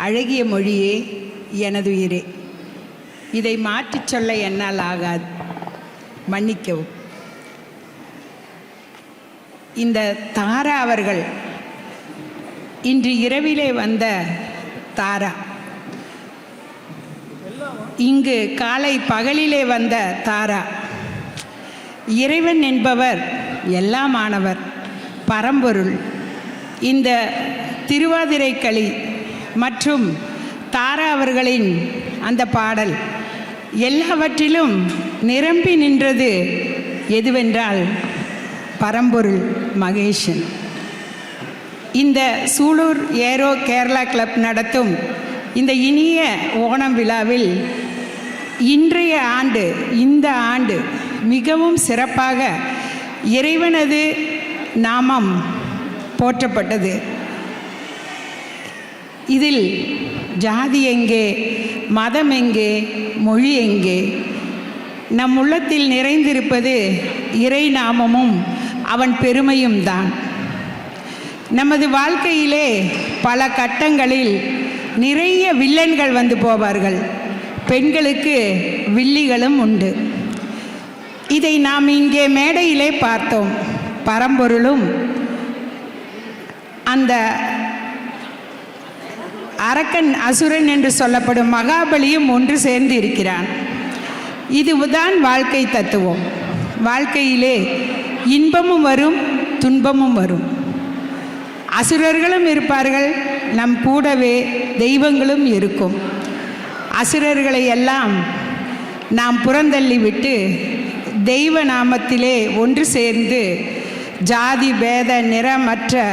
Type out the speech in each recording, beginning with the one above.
அழகிய மொழியே எனதுயிரே. இதை மாற்றிச் சொல்ல என்னால் ஆகாது, மன்னிக்கவும். இந்த தாரா அவர்கள் இன்று இரவிலே வந்த தாரா, இங்கு காலை பகலிலே வந்த தாரா. இறைவன் என்பவர் எல்லாமானவர், பரம்பொருள். இந்த திருவாதிரைக்களி மற்றும் தாரா அவர்களின் அந்த பாடல் எல்லாவற்றிலும் நிரம்பி நின்றது எதுவென்றால் பரம்பொருள் மகேஷன். இந்த சூலூர் ஏரோ கேரளா கிளப் நடத்தும் இந்த இனிய ஓணம் விழாவில் இன்றைய ஆண்டு, இந்த ஆண்டு மிகவும் சிறப்பாக இறைவனது நாமம் போற்றப்பட்டது. இதில் ஜாதி எங்கே, மதம் எங்கே, மொழி எங்கே? நம் உள்ளத்தில் நிறைந்திருப்பது இறை நாமமும் அவன் பெருமையும் தான். நமது வாழ்க்கையிலே பல கட்டங்களில் நிறைய வில்லன்கள் வந்து போவார்கள். பெண்களுக்கு வில்லிகளும் உண்டு. இதை நாம் இங்கே மேடையிலே பார்த்தோம். பரம்பொருளும் அந்த அரக்கன், அசுரன் என்று சொல்லப்படும் மகாபலியும் ஒன்று சேர்ந்து இருக்கிறான். இதுதான் வாழ்க்கை தத்துவம். வாழ்க்கையிலே இன்பமும் வரும், துன்பமும் வரும். அசுரர்களும் இருப்பார்கள், நம் கூடவே தெய்வங்களும் இருக்கும். அசுரர்களை எல்லாம் நாம் புறந்தள்ளிவிட்டு தெய்வ நாமத்திலே ஒன்று சேர்ந்து ஜாதி பேத நிறமற்ற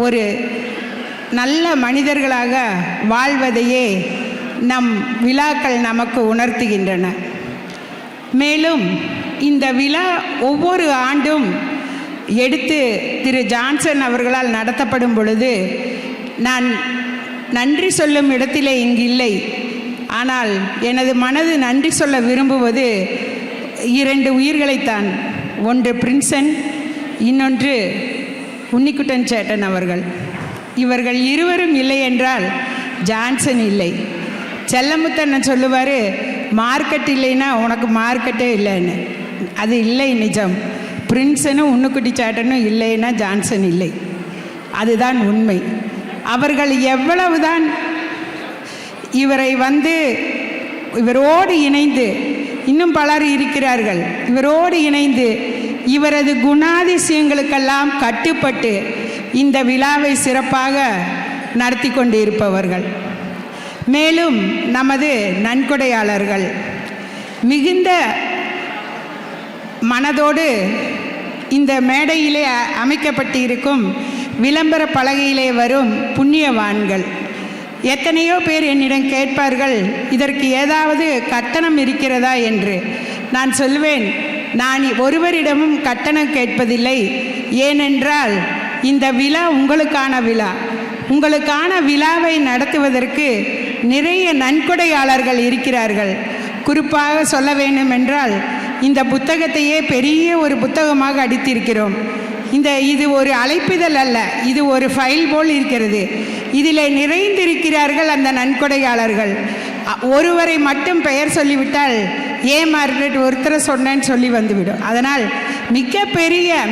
ஒரு நல்ல மனிதர்களாக வாழ்வதையே நம் விழாக்கள் நமக்கு உணர்த்துகின்றன. மேலும் இந்த விழா ஒவ்வொரு ஆண்டும் எடுத்து திரு ஜான்சன் அவர்களால் நடத்தப்படும் பொழுது நான் நன்றி சொல்லும் இடத்திலே இங்கு இல்லை. ஆனால் எனது மனது நன்றி சொல்ல விரும்புவது 2 உயிர்களைத்தான். ஒன்று பிரின்சன், இன்னொன்று உன்னிக்குட்டன் சேட்டன் அவர்கள். இவர்கள் இருவரும் இல்லை என்றால் ஜான்சன் இல்லை. செல்லமுத்தன் சொல்லுவார், மார்க்கெட் இல்லைன்னா உனக்கு மார்க்கெட்டே இல்லைன்னு. அது இல்லை, நிஜம். பிரின்சனும் உன்னிக்குட்டி சேட்டனும் இல்லைன்னா ஜான்சன் இல்லை. அதுதான் உண்மை. அவர்கள் எவ்வளவுதான் இவரை இவரோடு இணைந்து, இன்னும் பலர் இருக்கிறார்கள், இவரோடு இணைந்து இவரது குணாதிசயங்களுக்கெல்லாம் கட்டுப்பட்டு இந்த விழாவை சிறப்பாக நடத்தி கொண்டு இருப்பவர்கள். மேலும் நமது நன்கொடையாளர்கள் மிகுந்த மனதோடு இந்த மேடையிலே அமைக்கப்பட்டு இருக்கும் விளம்பர பலகையிலே வரும் புண்ணியவான்கள். எத்தனையோ பேர் என்னிடம் கேட்பார்கள், இதற்கு ஏதாவது கட்டணம் இருக்கிறதா என்று. நான் சொல்வேன், நான் ஒருவரிடமும் கட்டணம் கேட்பதில்லை. ஏனென்றால் இந்த விழா உங்களுக்கான விழா. உங்களுக்கான விழாவை நடத்துவதற்கு நிறைய நன்கொடையாளர்கள் இருக்கிறார்கள். குறிப்பாக சொல்ல வேண்டுமென்றால் இந்த புத்தகத்தையே பெரிய ஒரு புத்தகமாக அடித்திருக்கிறோம். இது ஒரு அழைப்பிதழ் அல்ல, இது ஒரு ஃபைல் போல் இருக்கிறது. இதில் நிறைந்திருக்கிறார்கள் அந்த நன்கொடையாளர்கள். ஒருவரை மட்டும் பெயர் சொல்லிவிட்டால் மார்கரெட் ஒருத்தரை சொன்னேன்னு சொல்லி வந்துவிடும். அதனால்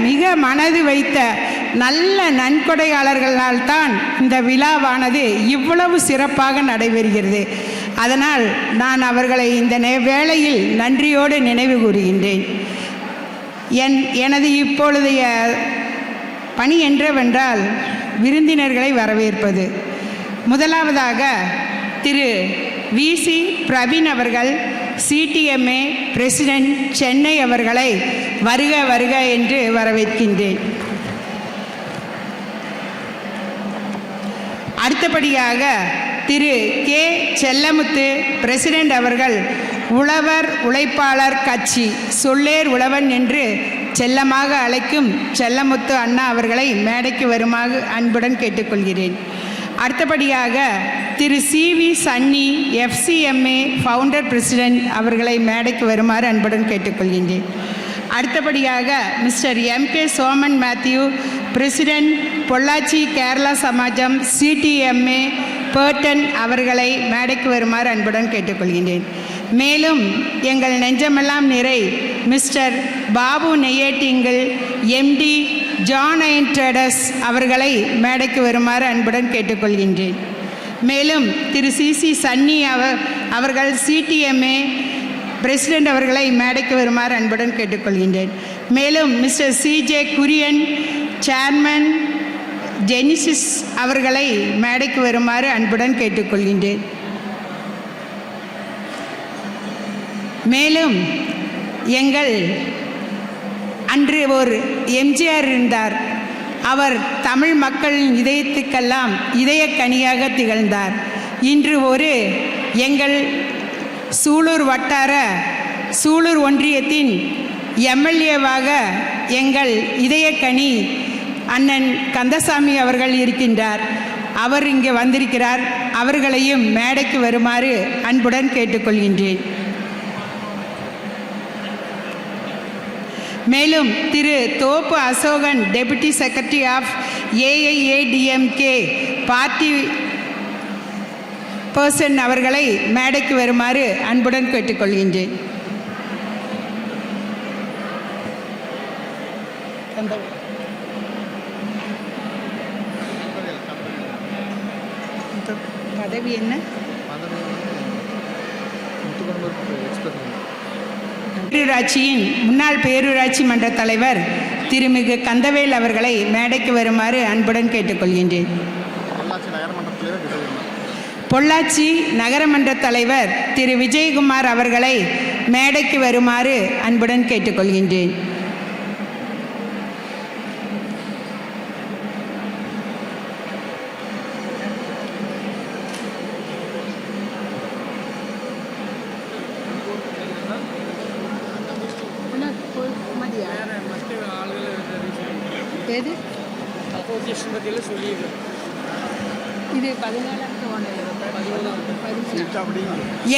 மிக மனது வைத்த நல்ல நன்கொடையாளர்களால் தான் இந்த விழாவானது இவ்வளவு சிறப்பாக நடைபெறுகிறது. அதனால் நான் அவர்களை இந்த வேளையில் நன்றியோடு நினைவு கூறுகின்றேன். எனது இப்பொழுதைய பணி என்றவென்றால் விருந்தினர்களை வரவேற்பது. முதலாவதாக திரு VC பிரவீன் அவர்கள், CTMA பிரசிடென்ட் சென்னை அவர்களை வருக வருக என்று வரவேற்கின்றேன். அடுத்தபடியாக திரு K செல்லமுத்து பிரசிடென்ட் அவர்கள், உழவர் உழைப்பாளர் கட்சி சொல்லேர் உழவன் என்று செல்லமாக அழைக்கும் செல்லமுத்து அண்ணா அவர்களை மேடைக்கு வருமாறு அன்புடன் கேட்டுக்கொள்கிறேன். அடுத்தபடியாக Thiru CV Sunny FCMA founder president அவர்களை மேடைக்கு வருமாறு அன்புடன் கேட்டுக்கொள்கின்றேன். அடுத்தபடியாக mister MK Soman Mathew president Pollachi Kerala Samajam CTMA patron அவர்களை மேடைக்கு வருமாறு அன்புடன் கேட்டுக்கொள்கின்றேன். மேலும் எங்கள் நெஞ்சமெல்லாம் நிறை mister Babu Neyyattinkara MD John iron traders அவர்களை மேடைக்கு வருமாறு அன்புடன் கேட்டுக்கொள்கின்றேன். மேலும் திரு சிசி சன்னி அவர்கள் சிடிஎம்ஏ பிரசிடெண்ட் அவர்களை மேடைக்கு வருமாறு அன்புடன் கேட்டுக்கொள்கின்றேன். மேலும் mister CJ Kurien chairman Genesis அவர்களை மேடைக்கு வருமாறு அன்புடன் கேட்டுக்கொள்கின்றேன். மேலும் எங்கள் அன்று ஒரு எம்ஜிஆர் இருந்தார். அவர் தமிழ் மக்களின் இதயத்துக்கெல்லாம் இதயக்கனியாக திகழ்ந்தார். இன்று ஒரு எங்கள் சூலூர் வட்டார சூலூர் ஒன்றியத்தின் எம்எல்ஏவாக எங்கள் இதயக்கனி அண்ணன் கந்தசாமி அவர்கள் இருக்கின்றார். அவர் இங்கே வந்திருக்கிறார். அவர்களையும் மேடைக்கு வருமாறு அன்புடன் கேட்டுக்கொள்கின்றேன். மேலும் திரு Thoppu Ashokan deputy secretary of AIADMK party person அவர்களை மேடைக்கு வருமாறு அன்புடன் கேட்டுக்கொள்கின்றேன். பதவி என்ன? பேரூராட்சியின் முன்னாள் பேரூராட்சி மன்ற தலைவர் திருமிகு கந்தவேல் அவர்களை மேடைக்கு வருமாறு அன்புடன் கேட்டுக்கொள்கின்றேன். பொள்ளாச்சி நகரமன்ற தலைவர் திரு விஜயகுமார் அவர்களை மேடைக்கு வருமாறு அன்புடன் கேட்டுக்கொள்கின்றேன்.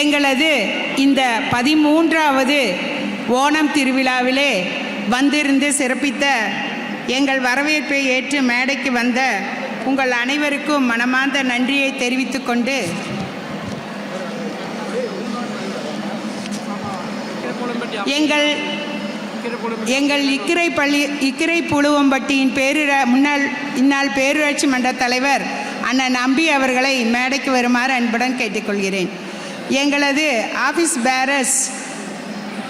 எங்களது இந்த 13வது ஓணம் திருவிழாவிலே வந்திருந்து சிறப்பித்த எங்கள் வரவேற்பை ஏற்று மேடைக்கு வந்த உங்கள் அனைவருக்கும் மனமார்ந்த நன்றியை தெரிவித்துக் கொண்டு எங்கள் இக்கிரை புழுவம்பட்டியின் இந்நாள் பேரூராட்சி மன்ற தலைவர் அண்ணன் நம்பி அவர்களை மேடைக்கு வருமாறு அன்புடன் கேட்டுக்கொள்கிறேன். எங்களது ஆஃபீஸ் பேரர்ஸ்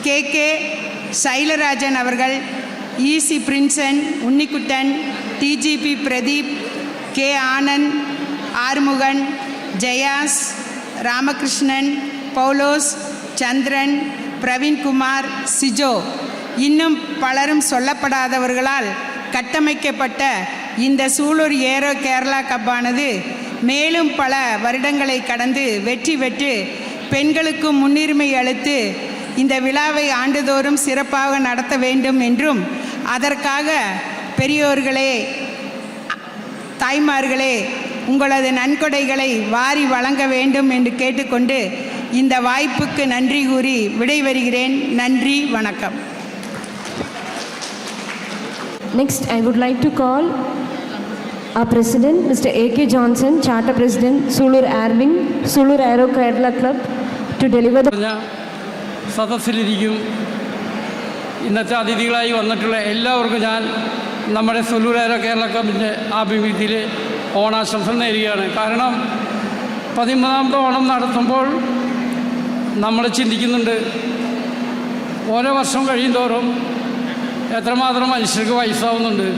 கே சைலராஜன் அவர்கள், EC Prinson, Unnikuttan, DGP Pradeep, K Anand, Arumugan, Jayas, Ramakrishnan, Paulose, Chandran, Praveenkumar, Sijo, இன்னும் பலரும் சொல்லப்படாதவர்களால் கட்டமைக்கப்பட்ட இந்த சூலூர் ஏரோ கேரளா கப்பானது மேலும் பல வருடங்களை கடந்து வெற்றி பெற்று பெண்களுக்கு முன்னுரிமை அளித்து இந்த விழாவை ஆண்டுதோறும் சிறப்பாக நடத்த வேண்டும் என்றும் அதற்காக பெரியோர்களே, தாய்மார்களே, உங்களது நன்கொடைகளை வாரி வழங்க வேண்டும் என்று கேட்டுக்கொண்டு இந்த வாய்ப்புக்கு நன்றி கூறி விடைபெறுகிறேன். நன்றி, வணக்கம். Next, I would like to call our President, Mr. A.K. Johnson, Charter President, Sulur Airwing, Sulur Aero Kerala Club, to deliver the... സദസ്സിലിരിക്കും ഇന്നത്തെ അതിഥികളായി വന്നിട്ടുള്ള എല്ലാവർക്കും ഞാൻ നമ്മുടെ സുലൂർ എയറോ കേരള ക്ലബിൻ്റെ ആഭിമുഖ്യത്തിൽ ഓണാശംസ നേരുകയാണ്. കാരണം 13ാമത്തെ ഓണം നടത്തുമ്പോൾ നമ്മൾ ചിന്തിക്കുന്നുണ്ട്, ഓരോ വർഷം കഴിയുന്തോറും എത്രമാത്രം മനുഷ്യർക്ക് വയസ്സാവുന്നുണ്ട്.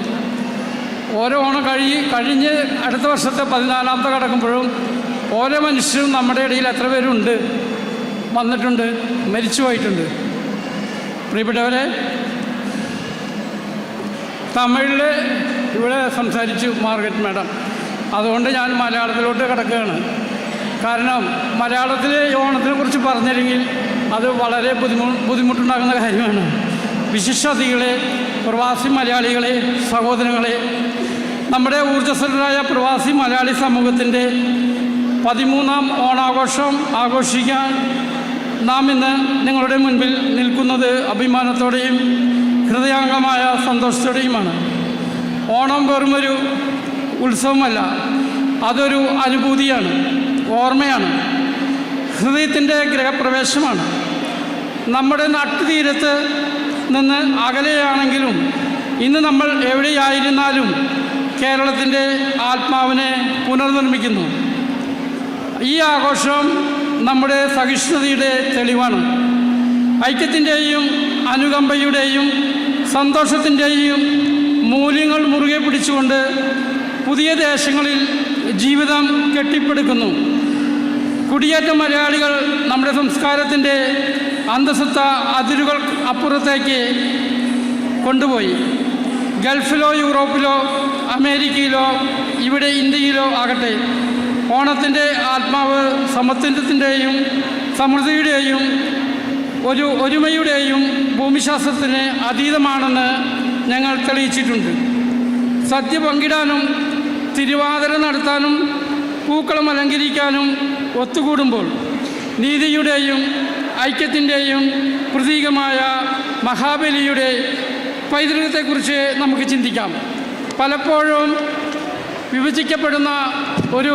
ഓരോ ഓണം കഴിഞ്ഞ് അടുത്ത വർഷത്തെ 14ാമത്തെ കടക്കുമ്പോഴും ഓരോ മനുഷ്യരും നമ്മുടെ ഇടയിൽ എത്ര പേരുണ്ട്, വന്നിട്ടുണ്ട്, മരിച്ചു പോയിട്ടുണ്ട്. പ്രിയപ്പെട്ടവരെ, തമിഴിൽ ഇവിടെ സംസാരിച്ചു മാർഗരറ്റ് മാഡം, അതുകൊണ്ട് ഞാൻ മലയാളത്തിലോട്ട് കിടക്കുകയാണ്. കാരണം മലയാളത്തിൽ ഓണത്തിനെക്കുറിച്ച് പറഞ്ഞില്ലെങ്കിൽ അത് വളരെ ബുദ്ധിമുട്ടുണ്ടാകുന്ന കാര്യമാണ്. വിശിഷ്ടാതിഥികളെ, പ്രവാസി മലയാളികളെ, സഹോദരങ്ങളെ, നമ്മുടെ ഊർജ്ജസ്വലരായ പ്രവാസി മലയാളി സമൂഹത്തിൻ്റെ 13ാം ഓണാഘോഷം ആഘോഷിക്കാൻ നാം ഇന്ന് നിങ്ങളുടെ മുൻപിൽ നിൽക്കുന്നത് അഭിമാനത്തോടെയും ഹൃദയാംഗമായ സന്തോഷത്തോടെയുമാണ്. ഓണം വെറുമൊരു ഉത്സവമല്ല, അതൊരു അനുഭൂതിയാണ്, ഓർമ്മയാണ്, ഹൃദയത്തിൻ്റെ ഗൃഹപ്രവേശമാണ്. നമ്മുടെ നാട്ടുതീരത്ത് നിന്ന് അകലെയാണെങ്കിലും ഇന്ന് നമ്മൾ എവിടെയായിരുന്നാലും കേരളത്തിൻ്റെ ആത്മാവിനെ പുനർനിർമ്മിക്കുന്നു. ഈ ആഘോഷം നമ്മുടെ സഹിഷ്ണുതയുടെ തെളിവാണ്. ഐക്യത്തിൻ്റെയും അനുകമ്പയുടെയും സന്തോഷത്തിൻ്റെയും മൂല്യങ്ങൾ മുറുകെ പിടിച്ചുകൊണ്ട് പുതിയ ദേശങ്ങളിൽ ജീവിതം കെട്ടിപ്പടുക്കുന്നു. കുടിയേറ്റ മലയാളികൾ നമ്മുടെ സംസ്കാരത്തിൻ്റെ അന്തസ്സത്ത അതിരുകൾ അപ്പുറത്തേക്ക് കൊണ്ടുപോയി. ഗൾഫിലോ യൂറോപ്പിലോ അമേരിക്കയിലോ ഇവിടെ ഇന്ത്യയിലോ ആകട്ടെ, ഓണത്തിൻ്റെ ആത്മാവ് സമത്വത്തിൻ്റെയും സമൃദ്ധിയുടെയും ഒരുമയുടെയും ഭൂമിശാസ്ത്രത്തിന് അതീതമാണെന്ന് ഞങ്ങൾ തെളിയിച്ചിട്ടുണ്ട്. സദ്യ പങ്കിടാനും തിരുവാതിര നടത്താനും പൂക്കളം അലങ്കരിക്കാനും ഒത്തുകൂടുമ്പോൾ നീതിയുടെയും ഐക്യത്തിൻ്റെയും പ്രതീകമായ മഹാബലിയുടെ പൈതൃകത്തെക്കുറിച്ച് നമുക്ക് ചിന്തിക്കാം. പലപ്പോഴും വിഭജിക്കപ്പെടുന്ന ഒരു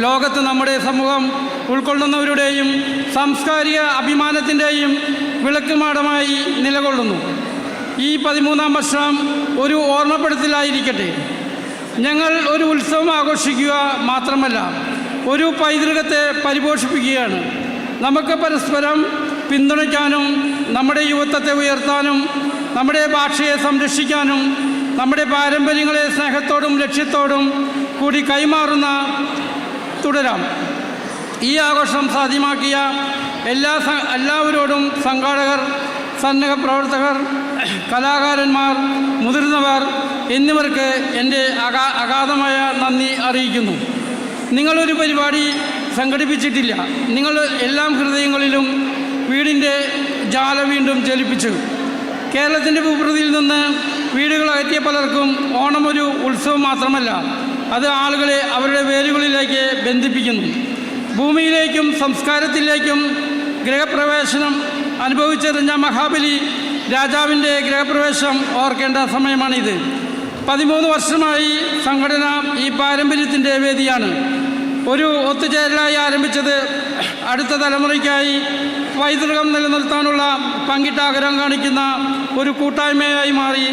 ലോകത്ത് നമ്മുടെ സമൂഹം ഉൾക്കൊള്ളുന്നവരുടെയും സാംസ്കാരിക അഭിമാനത്തിൻ്റെയും വിളക്കുമാടമായി നിലകൊള്ളുന്നു. ഈ 13-ാം വർഷം ഒരു ഓർമ്മപ്പെടുത്തലായിരിക്കട്ടെ. ഞങ്ങൾ ഒരു ഉത്സവം ആഘോഷിക്കുക മാത്രമല്ല, ഒരു പൈതൃകത്തെ പരിപോഷിപ്പിക്കുകയാണ്. നമുക്ക് പരസ്പരം പിന്തുണയ്ക്കാനും നമ്മുടെ യുവത്വത്തെ ഉയർത്താനും നമ്മുടെ ഭാഷയെ സംരക്ഷിക്കാനും നമ്മുടെ പാരമ്പര്യങ്ങളെ സ്നേഹത്തോടും ലക്ഷ്യത്തോടും കൂടി കൈമാറുന്ന തുടരാം. ഈ ആഘോഷം സാധ്യമാക്കിയ എല്ലാവരോടും സംഘാടകർ, സന്നദ്ധ പ്രവർത്തകർ, കലാകാരന്മാർ, മുതിർന്നവർ എന്നിവർക്ക് എൻ്റെ അഗാധമായ നന്ദി അറിയിക്കുന്നു. നിങ്ങളൊരു പരിപാടി സംഘടിപ്പിച്ചിട്ടില്ല, നിങ്ങൾ എല്ലാം ഹൃദയങ്ങളിലും വീടിൻ്റെ ജാല വീണ്ടും ജ്വലിപ്പിച്ചു. കേരളത്തിൻ്റെ ഭൂപ്രകൃതിയിൽ നിന്ന് വീടുകൾ അകറ്റിയ പലർക്കും ഓണം ഒരു ഉത്സവം മാത്രമല്ല, അത് ആളുകളെ അവരുടെ വേരുകളിലേക്ക് ബന്ധിപ്പിക്കുന്നു. ഭൂമിയിലേക്കും സംസ്കാരത്തിലേക്കും ഗൃഹപ്രവേശനം അനുഭവിച്ചെറിഞ്ഞ മഹാബലി രാജാവിൻ്റെ ഗൃഹപ്രവേശം ഓർക്കേണ്ട സമയമാണിത്. 13 വർഷമായി സംഘടന ഈ പാരമ്പര്യത്തിൻ്റെ വേദിയാണ്. ഒരു ഒത്തുചേരലായി ആരംഭിച്ചത് അടുത്ത തലമുറയ്ക്കായി പൈതൃകം നിലനിർത്താനുള്ള പങ്കിട്ടാഗ്രഹം കാണിക്കുന്ന ഒരു കൂട്ടായ്മയായി മാറി.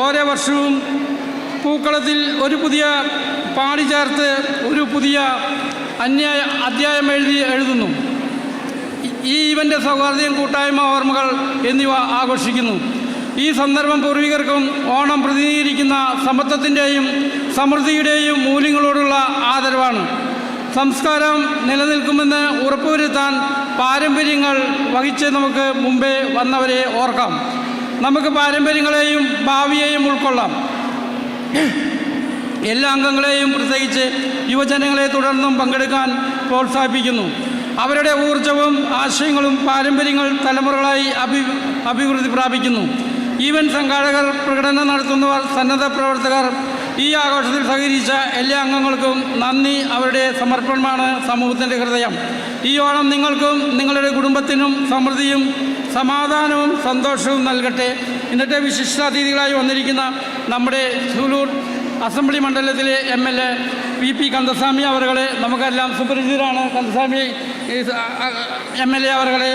ഓരോ വർഷവും പൂക്കളത്തിൽ ഒരു പുതിയ പാടി ചേർത്ത് ഒരു പുതിയ അധ്യായം എഴുതുന്നു. ഈ ഇവൻ്റെ സൗഹാർദ്ദം, കൂട്ടായ്മ, ഓർമ്മകൾ എന്നിവ ആഘോഷിക്കുന്നു. ഈ സന്ദർഭം പൂർവികർക്കും ഓണം പ്രതിനിധീകരിക്കുന്ന സമത്വത്തിൻ്റെയും സമൃദ്ധിയുടെയും മൂല്യങ്ങളോടുള്ള ആദരവാണ്. സംസ്കാരം നിലനിൽക്കുമെന്ന് ഉറപ്പുവരുത്താൻ പാരമ്പര്യങ്ങൾ വഹിച്ച് നമുക്ക് മുമ്പേ വന്നവരെ ഓർക്കാം. നമുക്ക് പാരമ്പര്യങ്ങളെയും ഭാവിയെയും ഉൾക്കൊള്ളാം. എല്ലാ അംഗങ്ങളെയും, പ്രത്യേകിച്ച് യുവജനങ്ങളെ തുടർന്നും പങ്കെടുക്കാൻ പ്രോത്സാഹിപ്പിക്കുന്നു. അവരുടെ ഊർജവും ആശയങ്ങളും പാരമ്പര്യങ്ങൾ തലമുറകളായി അഭിവൃദ്ധി പ്രാപിക്കുന്നു. ഈവൻ്റ് സംഘാടകർ, പ്രകടനം നടത്തുന്നവർ, സന്നദ്ധ പ്രവർത്തകർ, ഈ ആഘോഷത്തിൽ സഹകരിച്ച എല്ലാ അംഗങ്ങൾക്കും നന്ദി. അവരുടെ സമർപ്പണമാണ് സമൂഹത്തിൻ്റെ ഹൃദയം. ഈ ഓണം നിങ്ങൾക്കും നിങ്ങളുടെ കുടുംബത്തിനും സമൃദ്ധിയും സമാധാനവും സന്തോഷവും നൽകട്ടെ. ഇന്നത്തെ വിശിഷ്ടാതിഥികളായി വന്നിരിക്കുന്ന നമ്മുടെ സൂലൂർ അസംബ്ലി മണ്ഡലത്തിലെ MLA VP കന്ദസ്വാമി അവർകളെ, നമുക്കെല്ലാം സുപരിചിതരാണ് കന്ദസ്വാമി MLA അവർകളെ.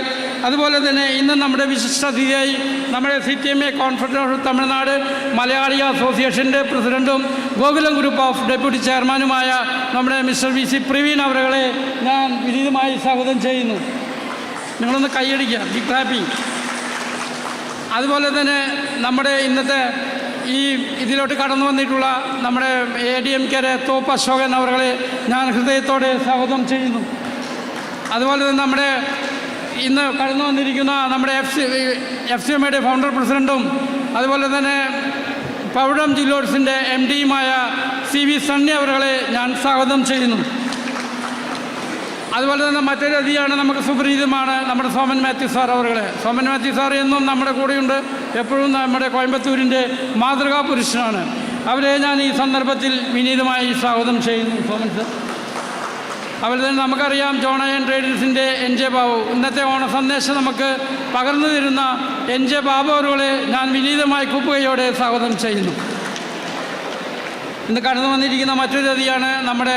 അതുപോലെ തന്നെ ഇന്ന് നമ്മുടെ വിശിഷ്ടാതിഥിയായി നമ്മുടെ CTMA confederation of Tamil Nadu Malayali അസോസിയേഷൻ്റെ പ്രസിഡൻറ്റും ഗോകുലം ഗ്രൂപ്പ് ഓഫ് ഡെപ്യൂട്ടി ചെയർമാനുമായ നമ്മുടെ മിസ്റ്റർ VC പ്രവീൺ അവർകളെ ഞാൻ വിനീതമായി സ്വാഗതം ചെയ്യുന്നു. നിങ്ങളൊന്ന് കൈയടിക്കുക, ബിഗ് ക്ലാപ്പിംഗ്. അതുപോലെ തന്നെ നമ്മുടെ ഇന്നത്തെ ഈ ഇതിലോട്ട് കടന്നു വന്നിട്ടുള്ള നമ്മുടെ ADMK തോപ്പ് അശോകൻ അവരെ ഞാൻ ഹൃദയത്തോടെ സ്വാഗതം ചെയ്യുന്നു. അതുപോലെ തന്നെ നമ്മുടെ ഇന്ന് കടന്നു വന്നിരിക്കുന്ന നമ്മുടെ FCMയുടെ ഫൗണ്ടർ പ്രസിഡൻറ്റും അതുപോലെ തന്നെ പവിഴം ജില്ലോഡ്സിൻ്റെ MDയുമായ CV സണ്ണി അവരെ ഞാൻ സ്വാഗതം ചെയ്യുന്നു. അതുപോലെ തന്നെ മറ്റൊരു അതിഥിയാണ് നമുക്ക് സുപരിചിതമാണ് നമ്മുടെ സോമൻ മാത്യു സാർ അവരെ. സോമൻ മാത്യു സാർ എന്നും നമ്മുടെ കൂടെയുണ്ട്, എപ്പോഴും നമ്മുടെ കോയമ്പത്തൂരിൻ്റെ മാതൃകാ പുരുഷനാണ്. അവരെ ഞാൻ ഈ സന്ദർഭത്തിൽ വിനീതമായി സ്വാഗതം ചെയ്യുന്നു. സോമൻ സാർ. അതുപോലെ തന്നെ നമുക്കറിയാം ജോണയൻ ട്രേഡേഴ്സിൻ്റെ NJ ബാബു, ഇന്നത്തെ ഓണ സന്ദേശം നമുക്ക് പകർന്നു തരുന്ന NJ ബാബു അവരെ ഞാൻ വിനീതമായി കൂപ്പുകയോടെ സ്വാഗതം ചെയ്യുന്നു. ഇന്ന് കടന്നു വന്നിരിക്കുന്ന മറ്റൊരു അതിഥിയാണ് നമ്മുടെ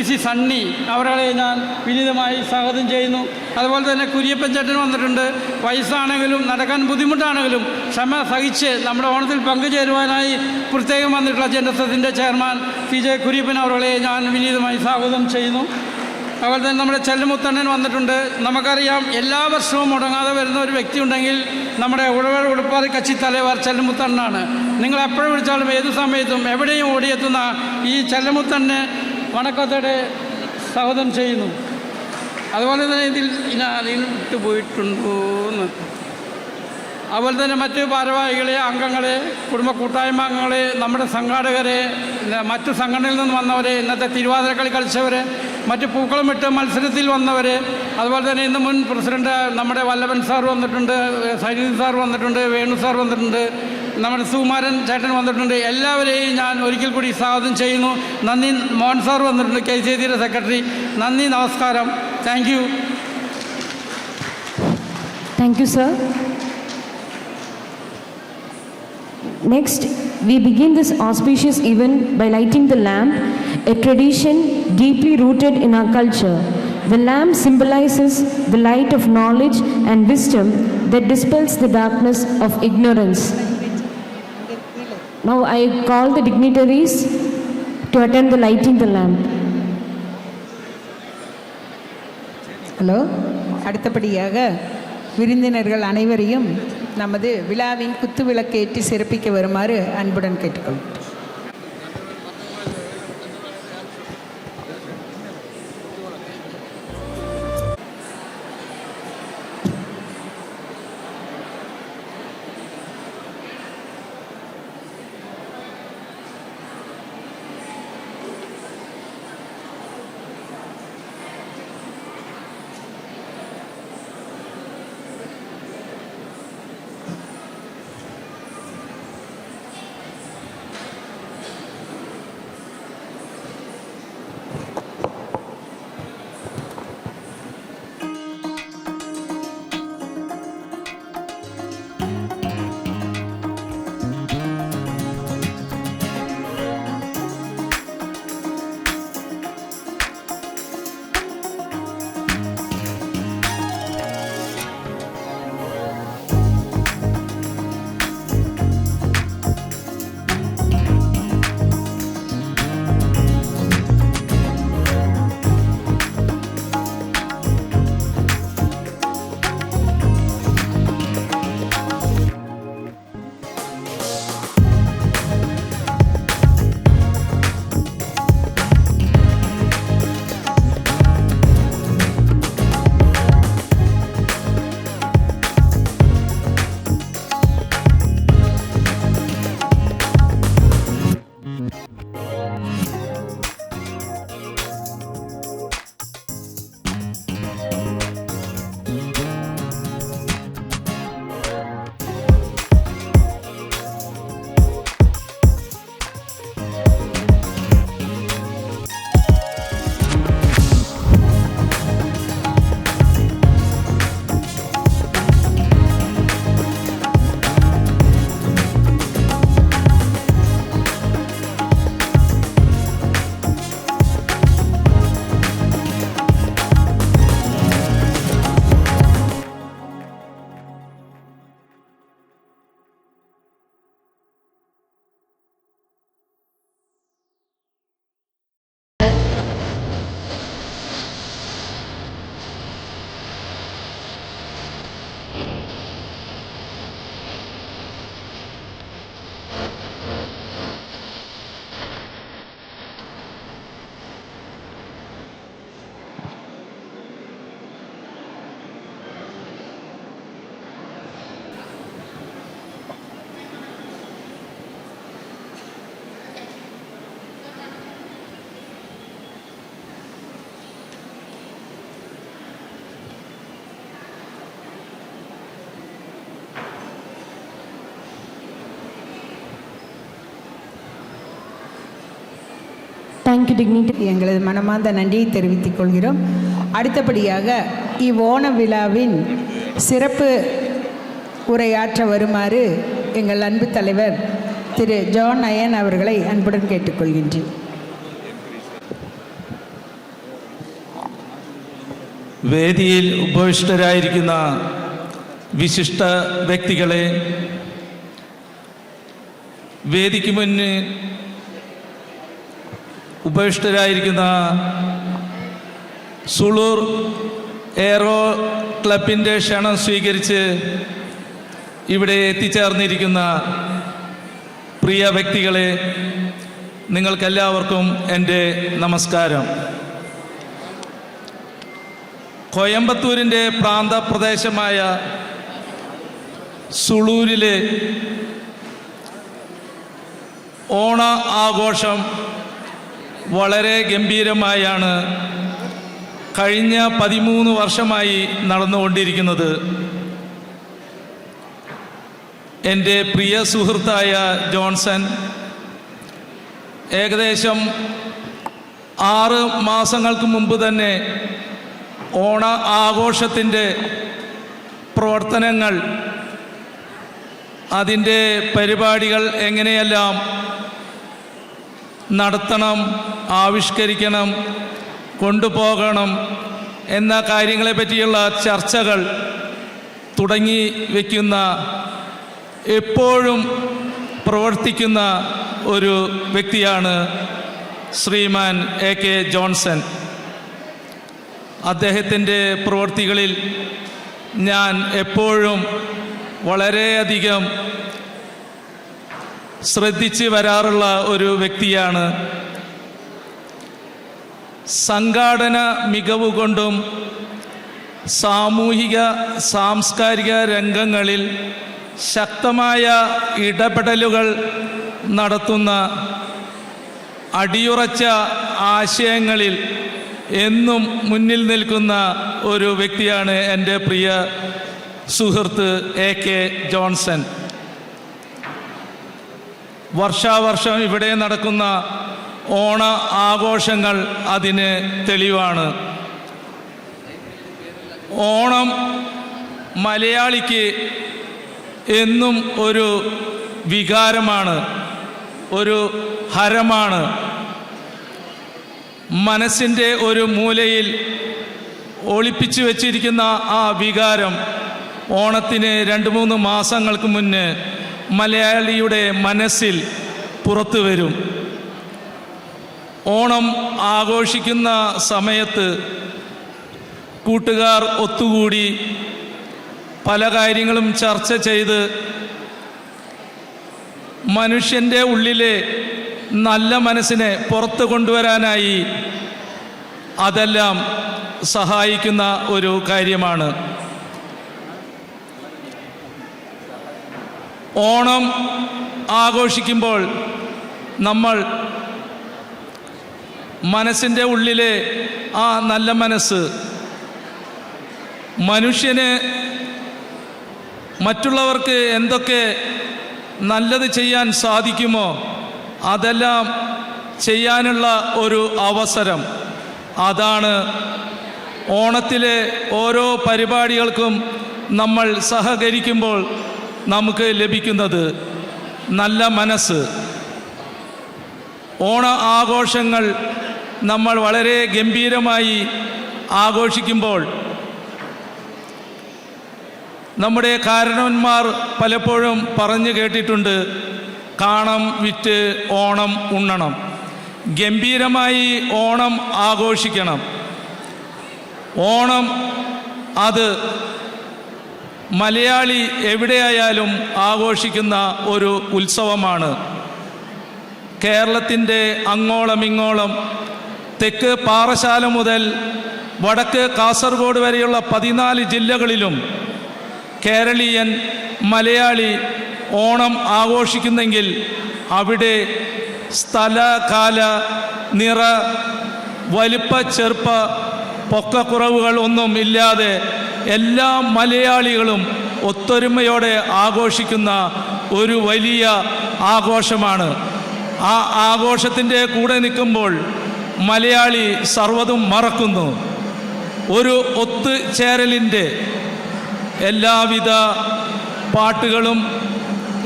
സി സണ്ണി. അവരെ ഞാൻ വിനീതമായി സ്വാഗതം ചെയ്യുന്നു. അതുപോലെ തന്നെ കുര്യപ്പൻ ചേട്ടൻ വന്നിട്ടുണ്ട്. വയസ്സാണെങ്കിലും നടക്കാൻ ബുദ്ധിമുട്ടാണെങ്കിലും ക്ഷമ സഹിച്ച് നമ്മുടെ ഓണത്തിൽ പങ്കുചേരുവാനായി പ്രത്യേകം വന്നിട്ടുള്ള ജനസത്തിൻ്റെ ചെയർമാൻ CJ കുര്യപ്പൻ അവരെ ഞാൻ വിനീതമായി സ്വാഗതം ചെയ്യുന്നു. അതുപോലെ തന്നെ നമ്മുടെ ചെല്ലമുത്തണ്ണൻ വന്നിട്ടുണ്ട്. നമുക്കറിയാം എല്ലാ വർഷവും മുടങ്ങാതെ വരുന്ന ഒരു വ്യക്തി ഉണ്ടെങ്കിൽ നമ്മുടെ ഉടുപ്പാറി കച്ചി തലവർ ചെല്ലമുത്തണ്ണനാണ്. നിങ്ങൾ എപ്പോഴും വിളിച്ചാലും ഏത് സമയത്തും എവിടെയും ഓടിയെത്തുന്ന ഈ ചെല്ലമുത്തണ്ണനെ വണക്കത്തോടെ സ്വാഗതം ചെയ്യുന്നു. അതുപോലെ തന്നെ ഇതിൽ വിട്ടുപോയിട്ടുണ്ടോ എന്ന്. അതുപോലെ തന്നെ മറ്റ് ഭാരവാഹികളെ, അംഗങ്ങളെ, കുടുംബ കൂട്ടായ്മ അംഗങ്ങളെ, നമ്മുടെ സംഘാടകരെ, മറ്റു സംഘടനയിൽ നിന്ന് വന്നവരെ, ഇന്നത്തെ തിരുവാതിരക്കളി കളിച്ചവരെ, മറ്റ് പൂക്കളമിട്ട് മത്സരത്തിൽ വന്നവർ, അതുപോലെ തന്നെ ഇന്ന് മുൻ പ്രസിഡന്റ് നമ്മുടെ വല്ലഭൻ സാർ വന്നിട്ടുണ്ട്, സൈനികൻ സാർ വന്നിട്ടുണ്ട്, വേണു സാർ വന്നിട്ടുണ്ട്, നമ്മുടെ സുകുമാരൻ ചേട്ടൻ വന്നിട്ടുണ്ട്. എല്ലാവരെയും ഞാൻ ഒരിക്കൽ കൂടി സ്വാഗതം ചെയ്യുന്നു. നന്ദി. മോഹൻ സാർ വന്നിട്ടുണ്ട്, KCCയുടെ സെക്രട്ടറി. നന്ദി, നമസ്കാരം. Thank you. Thank you, sir. Next, we begin this auspicious event by lighting the lamp, a tradition deeply rooted in our culture. The lamp symbolizes the light of knowledge and wisdom that dispels the darkness of ignorance. Now I call the dignitaries to attend the lighting the lamp. Hello. அடுத்தபடியாக விருந்தினர்கள் அனைவரையும் நமது விழாவின் குத்து விளக்கேற்றி சிறப்பிக்க வருமாறு அன்புடன் கேட்டுக்கொள்கிறோம். Thank you, dignitary. எங்களது மனமார்ந்த நன்றியை தெரிவித்துக் கொள்கிறோம். அடுத்தபடியாக இவ்வோண விழாவின் சிறப்பு உரையாற்ற வருமாறு எங்கள் அன்பு தலைவர் திரு ஜான் அயன் அவர்களை அன்புடன் கேட்டுக்கொள்கின்றேன். വേദിയിൽ ഉപവിഷ്ടരായിരിക്കുന്ന വിശിഷ്ട വ്യക്തികളെ, വേദിക്ക് മുന്നിൽ ഉപവിഷ്ടരായിരിക്കുന്ന സുളൂർ എയ്റോ ക്ലബിൻ്റെ ക്ഷണം സ്വീകരിച്ച് ഇവിടെ എത്തിച്ചേർന്നിരിക്കുന്ന പ്രിയ വ്യക്തികളെ, നിങ്ങൾക്കെല്ലാവർക്കും എൻ്റെ നമസ്കാരം. കോയമ്പത്തൂരിൻ്റെ പ്രാന്തപ്രദേശമായ സുളൂരിലെ ഓണ ആഘോഷം വളരെ ഗംഭീരമായാണ് കഴിഞ്ഞ 13 വർഷമായി നടന്നുകൊണ്ടിരിക്കുന്നത്. എൻ്റെ പ്രിയ സുഹൃത്തായ ജോൺസൺ ഏകദേശം 6 മാസങ്ങൾക്ക് മുമ്പ് തന്നെ ഓണ ആഘോഷത്തിൻ്റെ പ്രവർത്തനങ്ങൾ, അതിൻ്റെ പരിപാടികൾ എങ്ങനെയെല്ലാം നടത്തണം, ആവിഷ്കരിക്കണം, കൊണ്ടുപോകണം എന്ന കാര്യങ്ങളെ പറ്റിയുള്ള ചർച്ചകൾ തുടങ്ങി വയ്ക്കുന്ന, എപ്പോഴും പ്രവർത്തിക്കുന്ന ഒരു വ്യക്തിയാണ് ശ്രീമാൻ AK ജോൺസൺ. അദ്ദേഹത്തിൻ്റെ പ്രവൃത്തികളിൽ ഞാൻ എപ്പോഴും വളരെയധികം ശ്രദ്ധിച്ച് വരാറുള്ള ഒരു വ്യക്തിയാണ്. സംഘാടന മികവ് കൊണ്ടും സാമൂഹിക സാംസ്കാരിക രംഗങ്ങളിൽ ശക്തമായ ഇടപെടലുകൾ നടത്തുന്ന, അടിയുറച്ച ആശയങ്ങളിൽ എന്നും മുന്നിൽ നിൽക്കുന്ന ഒരു വ്യക്തിയാണ് എൻ്റെ പ്രിയ സുഹൃത്ത് AK ജോൺസൺ. വർഷാവർഷം ഇവിടെ നടക്കുന്ന ഓണ ആഘോഷങ്ങൾ അതിന് തെളിവാണ്. ഓണം മലയാളിക്ക് എന്നും ഒരു വികാരമാണ്, ഒരു ഹരമാണ്. മനസ്സിൻ്റെ ഒരു മൂലയിൽ ഒളിപ്പിച്ചു വച്ചിരിക്കുന്ന ആ വികാരം ഓണത്തിന് 2-3 മാസങ്ങൾക്ക് മുന്നേ മലയാളിയുടെ മനസ്സിൽ പുറത്തു വരും. ഓണം ആഘോഷിക്കുന്ന സമയത്ത് കൂട്ടുകാർ ഒത്തുകൂടി പല കാര്യങ്ങളും ചർച്ച ചെയ്ത് മനുഷ്യൻ്റെ ഉള്ളിലെ നല്ല മനസ്സിനെ പുറത്തു കൊണ്ടുവരാനായി അതെല്ലാം സഹായിക്കുന്ന ഒരു കാര്യമാണ്. ഓണം ആഘോഷിക്കുമ്പോൾ നമ്മൾ മനസ്സിൻ്റെ ഉള്ളിലെ ആ നല്ല മനസ്സ്, മനുഷ്യന് മറ്റുള്ളവർക്ക് എന്തൊക്കെ നല്ലത് ചെയ്യാൻ സാധിക്കുമോ അതെല്ലാം ചെയ്യാനുള്ള ഒരു അവസരം, അതാണ് ഓണത്തിലെ ഓരോ പരിപാടികൾക്കും നമ്മൾ സഹകരിക്കുമ്പോൾ നമുക്ക് ലഭിക്കുന്നത്. നല്ല മനസ്സ്. ഓണ ആഘോഷങ്ങൾ നമ്മൾ വളരെ ഗംഭീരമായി ആഘോഷിക്കുമ്പോൾ നമ്മുടെ കാരണവന്മാർ പലപ്പോഴും പറഞ്ഞു കേട്ടിട്ടുണ്ട്, കാണം വിറ്റ് ഓണം ഉണ്ണണം. ഗംഭീരമായി ഓണം ആഘോഷിക്കണം. ഓണം അത് മലയാളി എവിടെയായാലും ആഘോഷിക്കുന്ന ഒരു ഉത്സവമാണ്. കേരളത്തിൻ്റെ അങ്ങോളമിങ്ങോളം, തെക്ക് പാറശാല മുതൽ വടക്ക് കാസർഗോഡ് വരെയുള്ള 14 ജില്ലകളിലും കേരളീയൻ മലയാളി ഓണം ആഘോഷിക്കുന്നെങ്കിൽ അവിടെ സ്ഥല, കാല, നിറ, വലിപ്പ, ചെറുപ്പ, പൊക്കക്കുറവുകൾ ഒന്നും ഇല്ലാതെ എല്ലാ മലയാളികളും ഒത്തൊരുമയോടെ ആഘോഷിക്കുന്ന ഒരു വലിയ ആഘോഷമാണ്. ആ ആഘോഷത്തിൻ്റെ കൂടെ നിൽക്കുമ്പോൾ മലയാളി സർവ്വതും മറക്കുന്നു. ഒരു ഒത്തുചേരലിൻ്റെ എല്ലാവിധ പാട്ടുകളും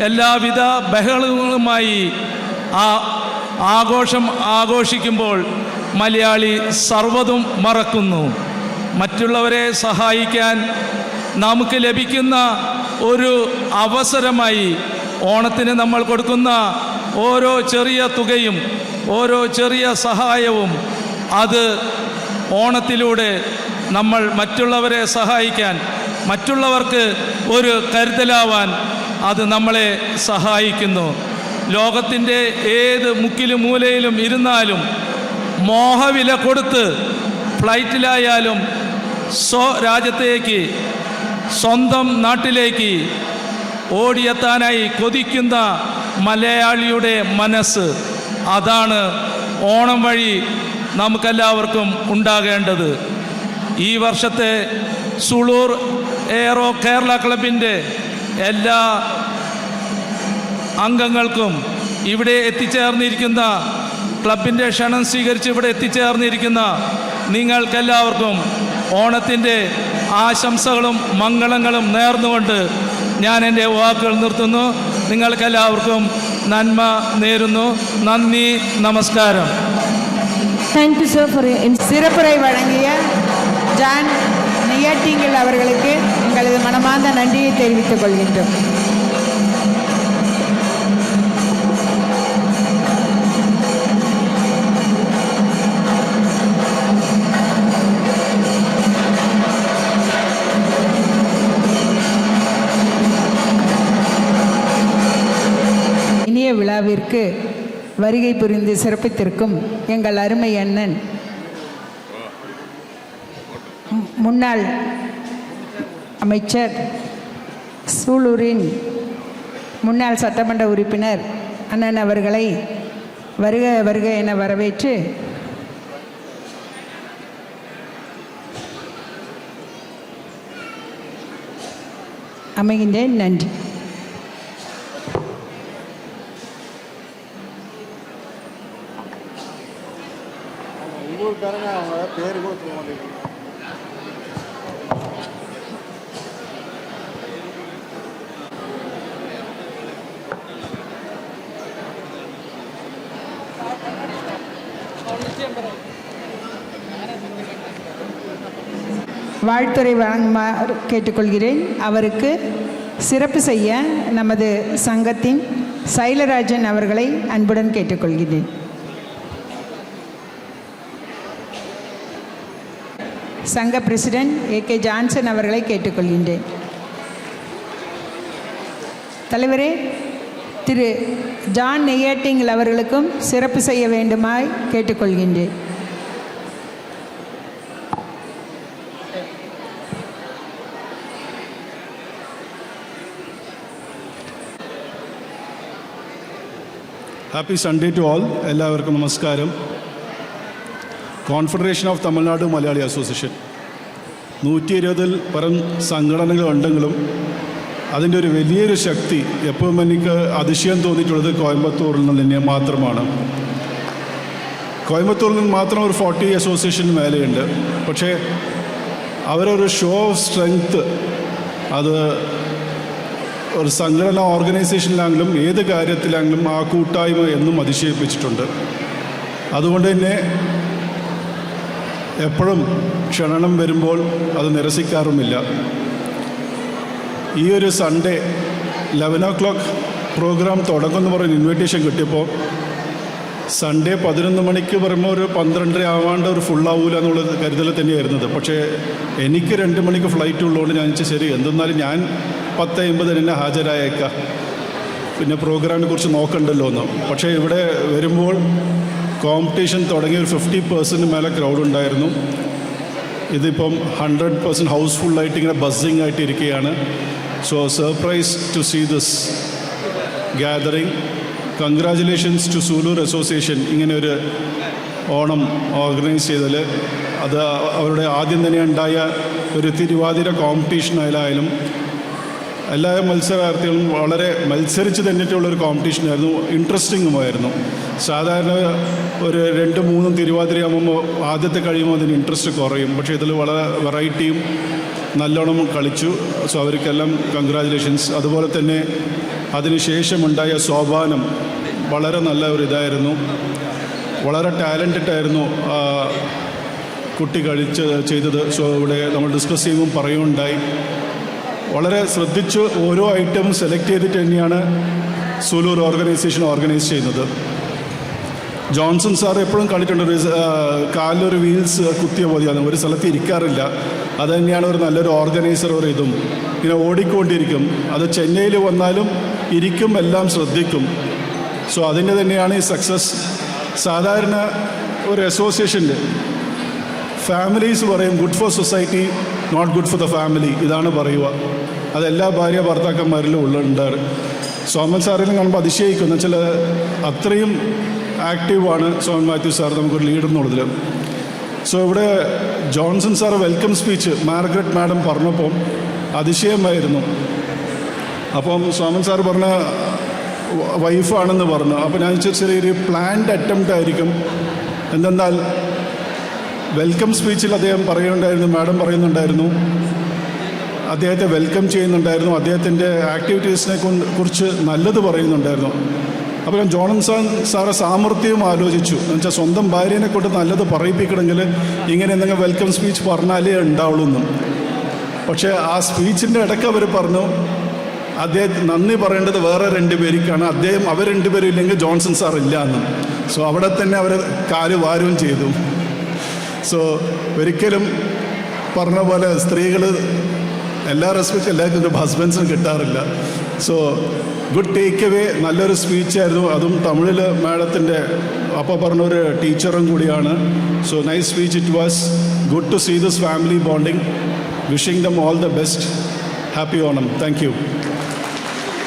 എല്ലാവിധ ബഹളങ്ങളുമായി ആ ആഘോഷം ആഘോഷിക്കുമ്പോൾ മലയാളി സർവ്വതും മറക്കുന്നു. മറ്റുള്ളവരെ സഹായിക്കാൻ നമുക്ക് ലഭിക്കുന്ന ഒരു അവസരമായി ഓണത്തിന് നമ്മൾ കൊടുക്കുന്ന ഓരോ ചെറിയ തുകയും ഓരോ ചെറിയ സഹായവും അത് ഓണത്തിലൂടെ നമ്മൾ മറ്റുള്ളവരെ സഹായിക്കാൻ, മറ്റുള്ളവർക്ക് ഒരു കരുതലാവാൻ അത് നമ്മളെ സഹായിക്കുന്നു. ലോകത്തിൻ്റെ ഏത് മുക്കിലും മൂലയിലും ഇരുന്നാലും മോഹവില കൊടുത്ത് ഫ്ലൈറ്റിലായാലും രാജ്യത്തേക്ക് സ്വന്തം നാട്ടിലേക്ക് ഓടിയെത്താനായി കൊതിക്കുന്ന മലയാളിയുടെ മനസ്സ്, അതാണ് ഓണം വഴി നമുക്കെല്ലാവർക്കും ഉണ്ടാകേണ്ടത്. ഈ വർഷത്തെ സുളൂർ എയ്റോ കേരള ക്ലബിൻ്റെ എല്ലാ അംഗങ്ങൾക്കും ഇവിടെ എത്തിച്ചേർന്നിരിക്കുന്ന, ക്ലബിൻ്റെ ക്ഷണം സ്വീകരിച്ച് ഇവിടെ എത്തിച്ചേർന്നിരിക്കുന്ന നിങ്ങൾക്കെല്ലാവർക്കും ഓണത്തിൻ്റെ ആശംസകളും മംഗളങ്ങളും നേർന്നുകൊണ്ട് ഞാൻ എൻ്റെ വാക്കുകൾ നിർത്തുന്നു. നിങ്ങൾക്കെല്ലാവർക്കും നന്മ നേരുന്നു. നന്ദി, നമസ്കാരം. Thank you, sir, for your சிறப்புரை வழங்கிய ஜான் நெய்யாட்டிங்கல் அவர்களுக்கு எங்களது மனமார்ந்த நன்றியை தெரிவித்துக் கொள்கின்றோம். இனிய விழாவிற்கு வருகை புரிந்து சிறப்பித்திருக்கும் எங்கள் அருமை அண்ணன் முன்னாள் அமைச்சர், சூலூரின் முன்னாள் சட்டமன்ற உறுப்பினர் அண்ணன் அவர்களை வருக வருக என வரவேற்று அமைகின்றேன். நன்றி. அவங்க பேர் கூட சொல்ல மாட்டேங்குது. வாழ்த்துறை வழங்குமாறு கேட்டுக்கொள்கிறேன். அவருக்கு சிறப்பு செய்ய நமது சங்கத்தின் சைலராஜன் அவர்களை அன்புடன் கேட்டுக்கொள்கிறேன். சங்க பிரசிடென்ட் ஏகே ஜான்சன் அவர்களை கேட்டுக்கொள்கின்றேன். தலைவரே, திரு ஜான் நெய்யாட்டிங்கல் அவர்களுக்கும் சிறப்பு செய்ய வேண்டுமாய் கேட்டுக்கொள்கின்றேன். Happy Sunday to all. എല്ലാവർക്കും നമസ്കാരം. Confederation of Tamil Nadu Malayali association 120-ൽ പരം സംഘടനകളുണ്ടെങ്കിലും അതിൻ്റെ ഒരു വലിയൊരു ശക്തി എപ്പോഴും എനിക്ക് അതിശയം തോന്നിയിട്ടുള്ളത് കോയമ്പത്തൂരിൽ നിന്ന് തന്നെ മാത്രമാണ്. കോയമ്പത്തൂരിൽ നിന്ന് മാത്രം ഒരു 40 അസോസിയേഷൻ മേലെയുണ്ട്. പക്ഷേ അവരൊരു ഷോ ഓഫ് സ്ട്രെങ്ത്ത് അത് ഒരു സംഘടന ഓർഗനൈസേഷനിലാണെങ്കിലും ഏത് കാര്യത്തിലാണെങ്കിലും ആ കൂട്ടായ്മ എന്നും അതിശയിപ്പിച്ചിട്ടുണ്ട്. അതുകൊണ്ട് തന്നെ എപ്പോഴും ക്ഷണം വരുമ്പോൾ അത് നിരസിക്കാറുമില്ല. ഈ ഒരു സൺഡേ 11 o'clock പ്രോഗ്രാം തുടങ്ങുമെന്ന് പറഞ്ഞ് ഇൻവിറ്റേഷൻ കിട്ടിയപ്പോൾ സൺഡേ 11 മണിക്ക് പറയുമ്പോൾ ഒരു 12:30 ആവാണ്ട് ഒരു ഫുള്ളാവൂല എന്നുള്ളത് കരുതൽ തന്നെയായിരുന്നത്. പക്ഷേ എനിക്ക് 2 മണിക്ക് ഫ്ലൈറ്റ് ഉള്ളതുകൊണ്ട് ഞാൻ ശരി എന്തെന്നാലും ഞാൻ 10:50 തന്നെ ഹാജരായേക്കാം, പിന്നെ പ്രോഗ്രാമിനെ കുറിച്ച് നോക്കണ്ടല്ലോ എന്ന്. പക്ഷേ ഇവിടെ വരുമ്പോൾ കോമ്പറ്റീഷൻ തുടങ്ങിയ ഒരു 50% മേലെ ക്രൗഡ് ഉണ്ടായിരുന്നു. ഇതിപ്പം 100% ഹൗസ്ഫുള്ളായിട്ട് ഇങ്ങനെ ബസ്സിങ് ആയിട്ട് ഇരിക്കുകയാണ്. So surprise to see this gathering. Congratulations to Sulur association ഇങ്ങനെ ഒരു ഓണം ഓർഗനൈസ് ചെയ്തതിൽ. അത് അവരുടെ ആദ്യം തന്നെ ഉണ്ടായ ഒരു തിരുവാതിര കോമ്പറ്റീഷനായാലും എല്ലാ മത്സരാർത്ഥികളും വളരെ മത്സരിച്ച് തന്നിട്ടുള്ളൊരു കോമ്പറ്റീഷനായിരുന്നു. ഇൻട്രസ്റ്റിങ്ങുമായിരുന്നു. സാധാരണ ഒരു 2-3 തിരുവാതിരയാകുമ്പോൾ ആദ്യത്തെ കഴിയുമ്പോൾ അതിന് ഇൻട്രസ്റ്റ് കുറയും. പക്ഷേ ഇതിൽ വളരെ വെറൈറ്റിയും നല്ലോണം കളിച്ചു. സോ അവർക്കെല്ലാം കൺഗ്രാജുലേഷൻസ്. അതുപോലെ തന്നെ അതിനുശേഷമുണ്ടായ സോപാനം വളരെ നല്ല ഒരു ഇതായിരുന്നു. വളരെ ടാലൻറ്റഡ് ആയിരുന്നു കുട്ടി ചെയ്തത്. സോ ഇവിടെ നമ്മൾ ഡിസ്കസ് ചെയ്യുമ്പോൾ പറയുകയുണ്ടായി. വളരെ ശ്രദ്ധിച്ച് ഓരോ ഐറ്റം സെലക്ട് ചെയ്തിട്ട് തന്നെയാണ് സുലൂർ ഓർഗനൈസേഷൻ ഓർഗനൈസ് ചെയ്യുന്നത്. ജോൺസൺ സാർ എപ്പോഴും കണ്ടിട്ടുണ്ട്, ഒരു കാലിലൊരു വീൽസ് കുത്തിയ പോലെയാണ്, ഒരു സ്ഥലത്ത് ഇരിക്കാറില്ല. അത് തന്നെയാണ് ഒരു നല്ലൊരു ഓർഗനൈസർ. ഒരു ഇതും ഇങ്ങനെ ഓടിക്കൊണ്ടിരിക്കും. അത് ചെന്നൈയിൽ വന്നാലും ഇരിക്കും, എല്ലാം ശ്രദ്ധിക്കും. സോ അതിൻ്റെ തന്നെയാണ് ഈ സക്സസ്. സാധാരണ ഒരു അസോസിയേഷൻ്റെ ഫാമിലീസ് പറയും good for society, not good for the family, ഇതാണ് പറയുക. അതെല്ലാ ഭാര്യ ഭർത്താക്കന്മാരിലും ഉണ്ടാറ്. സോമൻ സാറിലും കാണുമ്പോൾ അതിശയിക്കും. എന്ന് വെച്ചാൽ അത്രയും ആക്റ്റീവാണ് സോമൻ മാത്യു സാർ, നമുക്കൊരു ലീഡർ എന്നുള്ളതിൽ. സോ ഇവിടെ Johnson sir welcome speech Margaret madam പറഞ്ഞപ്പം അതിശയമായിരുന്നു. അപ്പം സോമൻ സാർ പറഞ്ഞ വൈഫാണെന്ന് പറഞ്ഞു. അപ്പോൾ ഞാൻ ചെറിയൊരു പ്ലാൻഡ് അറ്റംപ്റ്റ് ആയിരിക്കും. എന്തെന്നാൽ വെൽക്കം സ്പീച്ചിൽ അദ്ദേഹം പറയുന്നുണ്ടായിരുന്നു, മാഡം പറയുന്നുണ്ടായിരുന്നു, അദ്ദേഹത്തെ വെൽക്കം ചെയ്യുന്നുണ്ടായിരുന്നു, അദ്ദേഹത്തിൻ്റെ ആക്ടിവിറ്റീസിനെ കുറിച്ച് നല്ലത് പറയുന്നുണ്ടായിരുന്നു. അപ്പോൾ ഞാൻ ജോൺസൺ സാറെ സാമർത്ഥ്യവും ആലോചിച്ചു. എന്ന് വെച്ചാൽ സ്വന്തം ഭാര്യനെ കൊണ്ട് നല്ലത് പറയിപ്പിക്കണമെങ്കിൽ ഇങ്ങനെ എന്തെങ്കിലും വെൽക്കം സ്പീച്ച് പറഞ്ഞാലേ ഉണ്ടാവുള്ളൂ എന്നും. പക്ഷേ ആ സ്പീച്ചിൻ്റെ ഇടയ്ക്ക് അവർ പറഞ്ഞു അദ്ദേഹം നന്ദി പറയേണ്ടത് വേറെ 2 പേർക്കാണ്, അവർ 2 പേരും ഇല്ലെങ്കിൽ ജോൺസൺ സാർ ഇല്ല എന്നും. സോ അവിടെ തന്നെ അവർ കാല് വാരുകയും ചെയ്തു. സോ ഒരിക്കലും പറഞ്ഞ പോലെ സ്ത്രീകൾ എല്ലാ റെസ്പെക്റ്റ് എല്ലാവർക്കും ഹസ്ബൻഡ്സിനും കിട്ടാറില്ല. സോ ഗുഡ് ടേക്ക് അവേ, നല്ലൊരു സ്പീച്ചായിരുന്നു. അതും തമിഴിൽ മാഡത്തിൻ്റെ അപ്പോൾ പറഞ്ഞൊരു ടീച്ചറും കൂടിയാണ്. So nice speech it was. Good to see this family bonding. Wishing them all the best. Happy Onam. Thank you.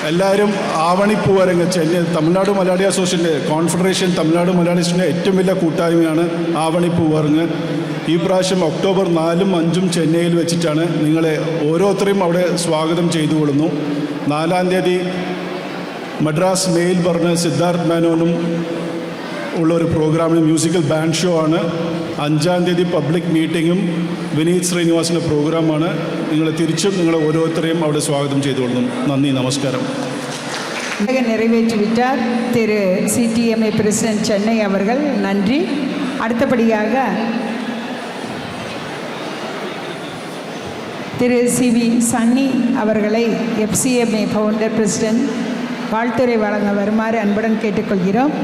എല്ലാവരും ആവണിപ്പൂവരങ്ങ് ചെന്നൈ തമിഴ്നാട് മലയാളി അസോസിയേഷൻ്റെ കോൺഫെഡറേഷൻ തമിഴ്നാട് മലയാളിസ്റ്റിൻ്റെ ഏറ്റവും വലിയ കൂട്ടായ്മയാണ് ആവണിപ്പൂവരങ്ങ്. ഈ പ്രാവശ്യം ഒക്ടോബർ 4ഉം 5ഉം ചെന്നൈയിൽ വെച്ചിട്ടാണ്. നിങ്ങളെ ഓരോരുത്തരെയും അവിടെ സ്വാഗതം ചെയ്തുകൊള്ളുന്നു. 4-ാം തീയതി മദ്രാസ് മെയിൽ പറഞ്ഞ് സിദ്ധാർത്ഥ് മേനോനും ഉള്ളൊരു പ്രോഗ്രാമിന് മ്യൂസിക്കൽ ബാൻഡ് ഷോ ആണ്. 5-ാം തീയതി പബ്ലിക് മീറ്റിങ്ങും വിനീത് ശ്രീനിവാസിൻ്റെ പ്രോഗ്രാമാണ്. നിങ്ങളെ ഓരോരുത്തരെയും അവിടെ സ്വാഗതം ചെയ്തുകൊള്ളുന്നു. നന്ദി, നമസ്കാരം. நிறைவேற்றிவிட்டார் திரு CTMA பிரசிடென்ட் சென்னை அவர்கள். நன்றி. அடுத்தபடியாக திரு CV சன்னி அவர்களை FCMA ஃபவுண்டர் பிரசிடென்ட் வாழ்த்துரை வழங்க வருமாறு அன்புடன் கேட்டுக்கொள்கிறோம்.